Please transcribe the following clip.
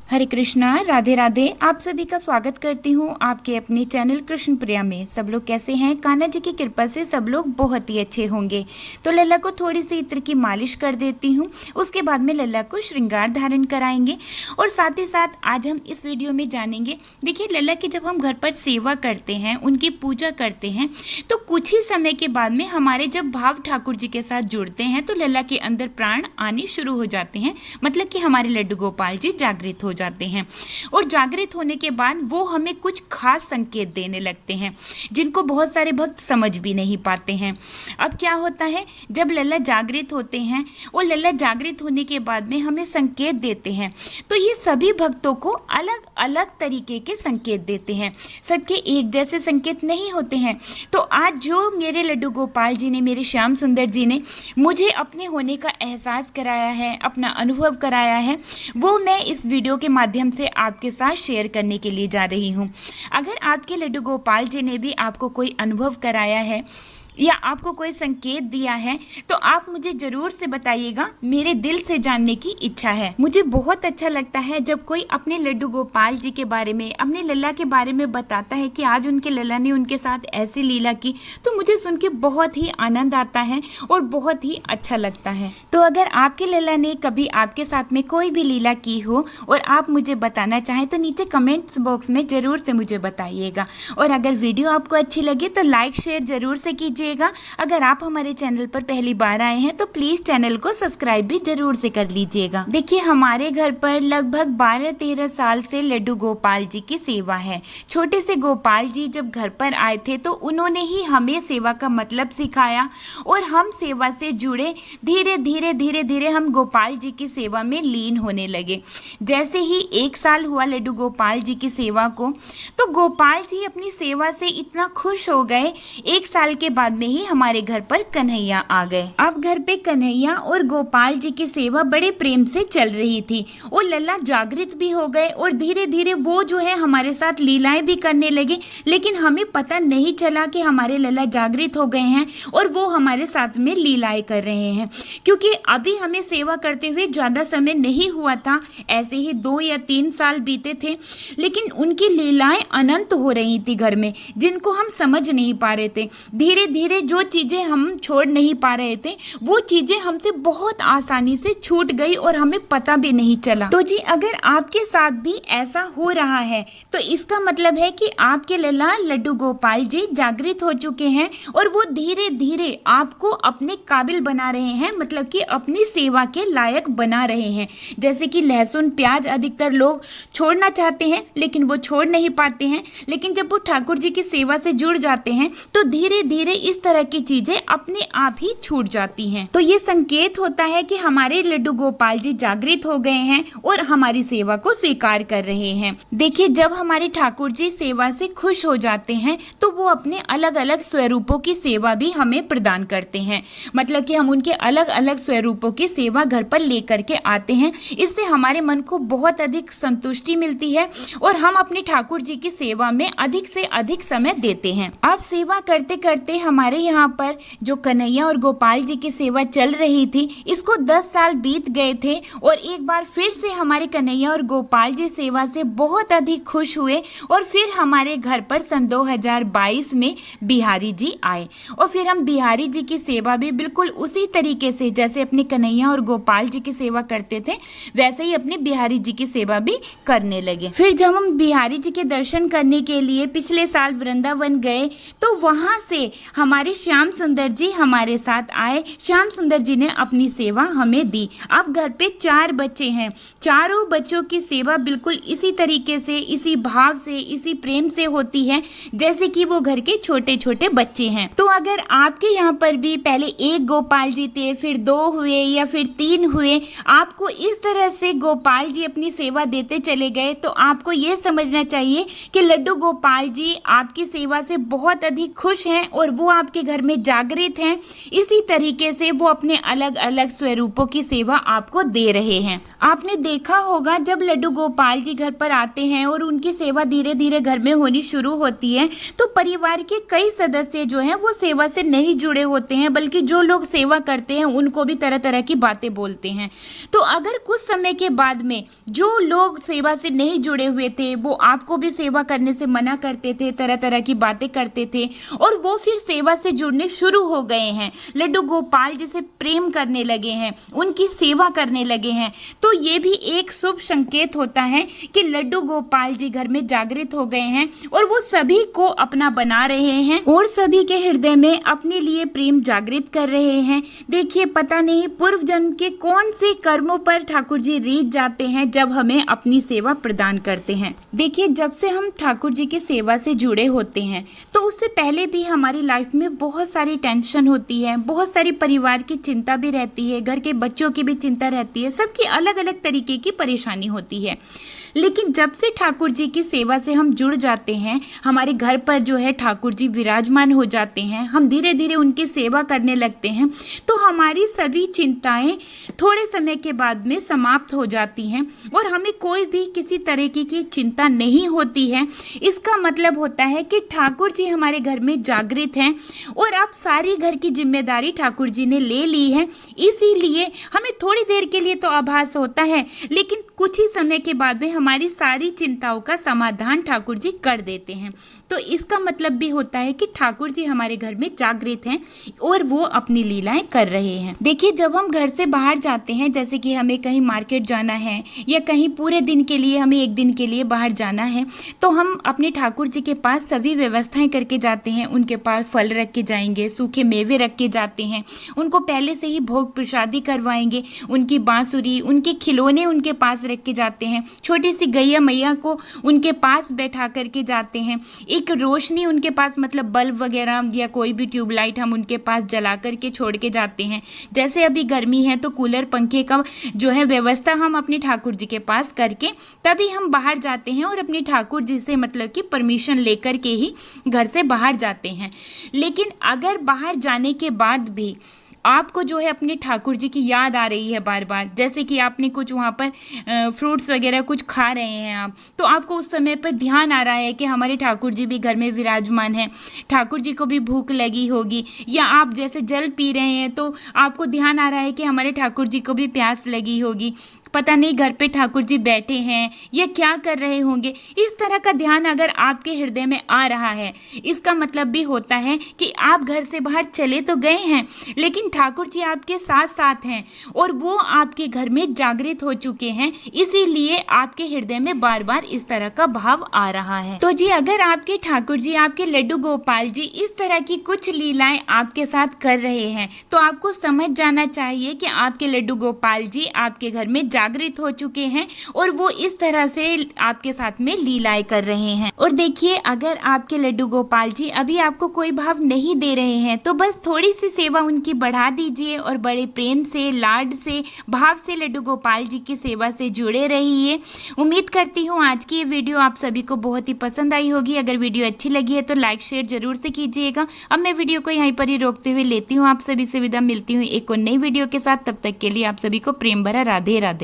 हरे कृष्णा, राधे राधे। आप सभी का स्वागत करती हूँ आपके अपने चैनल कृष्ण प्रिया में। सब लोग कैसे हैं? कान्हा जी की कृपा से सब लोग बहुत ही अच्छे होंगे। तो लल्ला को थोड़ी सी इत्र की मालिश कर देती हूँ। उसके बाद में लल्ला को श्रृंगार धारण कराएंगे और साथ ही साथ आज हम इस वीडियो में जानेंगे। देखिए, लल्ला की जब हम घर पर सेवा करते हैं, उनकी पूजा करते हैं, तो कुछ ही समय के बाद में हमारे जब भाव ठाकुर जी के साथ जुड़ते हैं तो लल्ला के अंदर प्राण आने शुरू हो जाते हैं। मतलब कि हमारे लड्डू गोपाल जी जागृत हो जाते हैं और जागृत होने के बाद वो हमें कुछ खास संकेत देने लगते हैं जिनको बहुत सारे भक्त समझ भी नहीं पाते हैं। अब क्या होता है, जब लल्ला जागृत होते हैं और लल्ला जागृत होने के बाद में हमें संकेत देते हैं, तो ये सभी भक्तों को अलग अलग तरीके के संकेत देते हैं। सबके एक जैसे संकेत नहीं होते हैं। तो आज जो मेरे लड्डू गोपाल जी ने, मेरे श्याम सुंदर जी ने मुझे अपने होने का एहसास कराया है, अपना अनुभव कराया है, वो मैं इस वीडियो के माध्यम से आपके साथ शेयर करने के लिए जा रही हूँ। अगर आपके लड्डू गोपाल जी ने भी आपको कोई अनुभव कराया है या आपको कोई संकेत दिया है तो आप मुझे ज़रूर से बताइएगा। मेरे दिल से जानने की इच्छा है। मुझे बहुत अच्छा लगता है जब कोई अपने लड्डू गोपाल जी के बारे में, अपने लल्ला के बारे में बताता है कि आज उनके लल्ला ने उनके साथ ऐसी लीला की, तो मुझे सुन के बहुत ही आनंद आता है और बहुत ही अच्छा लगता है। तो अगर आपके लल्ला ने कभी आपके साथ में कोई भी लीला की हो और आप मुझे बताना चाहें तो नीचे कमेंट्स बॉक्स में ज़रूर से मुझे बताइएगा। और अगर वीडियो आपको अच्छी लगे तो लाइक शेयर ज़रूर से कीजिए। अगर आप हमारे चैनल पर पहली बार आए हैं तो प्लीज चैनल को सब्सक्राइब भी जरूर से कर लीजिएगा। देखिए, हमारे घर पर लगभग 12-13 साल से लड्डू गोपाल जी की सेवा है। छोटे से गोपाल जी जब घर पर आए थे तो उन्होंने ही हमें सेवा का मतलब सिखाया और हम सेवा से जुड़े। धीरे धीरे धीरे धीरे हम गोपाल जी की सेवा में लीन होने लगे। जैसे ही 1 साल हुआ लड्डू गोपाल जी की सेवा को, तो गोपाल जी अपनी सेवा से इतना खुश हो गए। 1 साल के बाद में ही हमारे घर पर कन्हैया आ गए। अब घर पे कन्हैया और गोपाल जी की सेवा बड़े प्रेम से चल रही थी और लल्ला जागृत भी हो गए और धीरे धीरे वो जो है हमारे साथ लीलाएं भी करने लगे। लेकिन हमें पता नहीं चला कि हमारे लल्ला जागृत हो गए हैं और वो हमारे साथ में लीलाएं कर रहे हैं, क्योंकि अभी हमें सेवा करते हुए ज़्यादा समय नहीं हुआ था। ऐसे ही 2 या 3 साल बीते थे, लेकिन उनकी लीलाएं अनंत हो रही थी घर में, जिनको हम समझ नहीं पा रहे थे। धीरे धीरे जो चीज़ें हम छोड़ नहीं पा रहे थे वो चीज़ें हमसे बहुत आसानी से छूट गई और हमें पता भी नहीं चला। तो जी, अगर आपके साथ भी ऐसा हो रहा है तो इसका मतलब है कि आपके लल्ला लड्डू गोपाल जी जागृत हो चुके हैं और वो धीरे धीरे आपको अपने काबिल बना रहे हैं, मतलब कि अपनी सेवा के लायक बना रहे हैं। जैसे कि लहसुन प्याज अधिकतर लोग छोड़ना चाहते हैं लेकिन वो छोड़ नहीं पाते हैं, लेकिन जब वो ठाकुर जी की सेवा से जुड़ जाते हैं तो धीरे धीरे इस तरह की चीजें अपने आप ही छूट जाती हैं। तो ये संकेत होता है कि हमारे लड्डू गोपाल जी जागृत हो गए हैं और हमारी सेवा को स्वीकार कर रहे हैं। देखिए, जब हमारे ठाकुर जी सेवा से खुश हो जाते हैं तो वो अपने अलग अलग स्वरूपों की सेवा भी हमें प्रदान करते हैं। मतलब कि हम उनके अलग अलग स्वरूपों की सेवा घर पर लेकर के आते हैं। इससे हमारे मन को बहुत अधिक संतुष्टि मिलती है और हम अपने ठाकुर जी की सेवा में अधिक से अधिक समय देते हैं। अब सेवा करते करते हमारे यहाँ पर जो कन्हैया और गोपाल जी की सेवा चल रही थी, इसको 10 साल बीत गए थे और एक बार फिर से हमारे कन्हैया और गोपाल जी सेवा से बहुत अधिक खुश हुए और फिर हमारे घर पर सन 2022 में बिहारी जी आए और फिर हम बिहारी जी की सेवा भी बिल्कुल उसी तरीके से, जैसे अपने कन्हैया और गोपाल जी की सेवा करते थे, वैसे ही अपने बिहारी जी की सेवा भी करने लगे। फिर जब हम बिहारी जी के दर्शन करने के लिए पिछले साल वृंदावन गए तो वहाँ से हमारे श्याम सुंदर जी हमारे साथ आए। श्याम सुंदर जी ने अपनी सेवा हमें दी। अब घर पे 4 बच्चे हैं। चारों बच्चों की सेवा बिल्कुल इसी तरीके से, इसी भाव से, इसी प्रेम से होती है जैसे कि वो घर के छोटे छोटे बच्चे हैं। तो अगर आपके यहाँ पर भी पहले 1 गोपाल जी थे, फिर 2 हुए या फिर 3 हुए, आपको इस तरह से गोपाल जी अपनी सेवा देते चले गए, तो आपको ये समझना चाहिए कि लड्डू गोपाल जी आपकी सेवा से बहुत अधिक खुश हैं और वो आपके घर में जागृत हैं, इसी तरीके से वो अपने अलग अलग स्वरूपों की सेवा आपको दे रहे हैं। आपने देखा होगा जब लड्डू गोपाल जी घर पर आते हैं और उनकी सेवा धीरे धीरे घर में होनी शुरू होती है, तो परिवार के कई सदस्य जो हैं वो सेवा से नहीं जुड़े होते हैं, बल्कि जो लोग सेवा करते हैं उनको भी तरह तरह की बातें बोलते हैं। तो अगर कुछ समय के बाद में जो लोग सेवा से नहीं जुड़े हुए थे वो आपको भी सेवा करने से मना करते थे, तरह तरह की बातें करते थे, और वो फिर सेवा से जुड़ने शुरू हो गए हैं, लड्डू गोपाल जी से प्रेम करने लगे हैं, उनकी सेवा करने लगे हैं, तो ये भी एक शुभ संकेत होता है कि लड्डू गोपाल जी घर में जागृत हो गए हैं और वो सभी को अपना बना रहे हैं और सभी के हृदय में अपने लिए प्रेम जागृत कर रहे हैं। देखिए, पता नहीं पूर्व जन्म के कौन से कर्मों पर ठाकुर जी रीझ जाते हैं जब हमें अपनी सेवा प्रदान करते हैं। देखिए, जब से हम ठाकुर जी की सेवा से जुड़े होते हैं तो उससे पहले भी हमारी लाइफ में बहुत सारी टेंशन होती है, बहुत सारी परिवार की चिंता भी रहती है, घर के बच्चों की भी चिंता रहती है, सबकी अलग अलग तरीके की परेशानी होती है। लेकिन जब से ठाकुर जी की सेवा से हम जुड़ जाते हैं, हमारे घर पर जो है ठाकुर जी विराजमान हो जाते हैं, हम धीरे धीरे उनकी सेवा करने लगते हैं, तो हमारी सभी चिंताएं थोड़े समय के बाद में समाप्त हो जाती हैं और हमें कोई भी किसी तरीके की चिंता नहीं होती है। इसका मतलब होता है कि ठाकुर जी हमारे घर में जागृत हैं और अब सारी घर की जिम्मेदारी ठाकुर जी ने ले ली है। इसीलिए हमें थोड़ी देर के लिए तो आभास होता है, लेकिन कुछ ही समय के बाद में हमारी सारी चिंताओं का समाधान ठाकुर जी कर देते हैं। तो इसका मतलब भी होता है कि ठाकुर जी हमारे घर में जागृत हैं और वो अपनी लीलाएं कर रहे हैं। देखिए, जब हम घर से बाहर जाते हैं, जैसे कि हमें कहीं मार्केट जाना है या कहीं पूरे दिन के लिए हमें एक दिन के लिए बाहर जाना है, तो हम अपने ठाकुर जी के पास सभी व्यवस्थाएं करके जाते हैं। उनके पास फल रख के जाएंगे, सूखे मेवे रख के जाते हैं, उनको पहले से ही भोग प्रसादी करवाएंगे, उनकी बांसुरी, उनके खिलौने उनके पास रख के जाते हैं, छोटी सी गैया मैया को उनके पास बैठा करके जाते हैं, एक रोशनी उनके पास मतलब बल्ब वगैरह या कोई भी ट्यूबलाइट हम उनके पास जला करके छोड़ के जाते हैं। जैसे अभी गर्मी है तो कूलर पंखे का जो है व्यवस्था हम अपने ठाकुर जी के पास करके तभी हम बाहर जाते हैं और अपने ठाकुर जी से मतलब कि परमिशन लेकर के ही घर से बाहर जाते हैं। लेकिन अगर बाहर जाने के बाद भी आपको जो है अपने ठाकुर जी की याद आ रही है बार बार, जैसे कि आपने कुछ वहाँ पर फ्रूट्स वगैरह कुछ खा रहे हैं आप, तो आपको उस समय पर ध्यान आ रहा है कि हमारे ठाकुर जी भी घर में विराजमान हैं, ठाकुर जी को भी भूख लगी होगी, या आप जैसे जल पी रहे हैं तो आपको ध्यान आ रहा है कि हमारे ठाकुर जी को भी प्यास लगी होगी, पता नहीं घर पे ठाकुर जी बैठे हैं या क्या कर रहे होंगे, इस तरह का ध्यान अगर आपके हृदय में आ रहा है, इसका मतलब भी होता है कि आप घर से बाहर चले तो गए हैं लेकिन ठाकुर जी आपके साथ साथ हैं और वो आपके घर में जागृत हो चुके हैं, इसीलिए आपके हृदय में बार बार इस तरह का भाव आ रहा है। तो जी, अगर आपके ठाकुर जी, आपके लड्डू गोपाल जी इस तरह की कुछ लीलाएं आपके साथ कर रहे हैं, तो आपको समझ जाना चाहिए कि आपके लड्डू गोपाल जी आपके घर में जागृत हो चुके हैं और वो इस तरह से आपके साथ में लीलाएं कर रहे हैं। और देखिए, अगर आपके लड्डू गोपाल जी अभी आपको कोई भाव नहीं दे रहे हैं तो बस थोड़ी सी सेवा उनकी बढ़ा दीजिए और बड़े प्रेम से, लाड से, भाव से लड्डू गोपाल जी की सेवा से जुड़े रहिए। उम्मीद करती हूँ आज की ये वीडियो आप सभी को बहुत ही पसंद आई होगी। अगर वीडियो अच्छी लगी है तो लाइक शेयर जरूर से कीजिएगा। अब मैं वीडियो को यहीं पर ही रोकते हुए लेती हूँ आप सभी से विदा, मिलती हूँ एक और नई वीडियो के साथ। तब तक के लिए आप सभी को प्रेम भरा राधे राधे।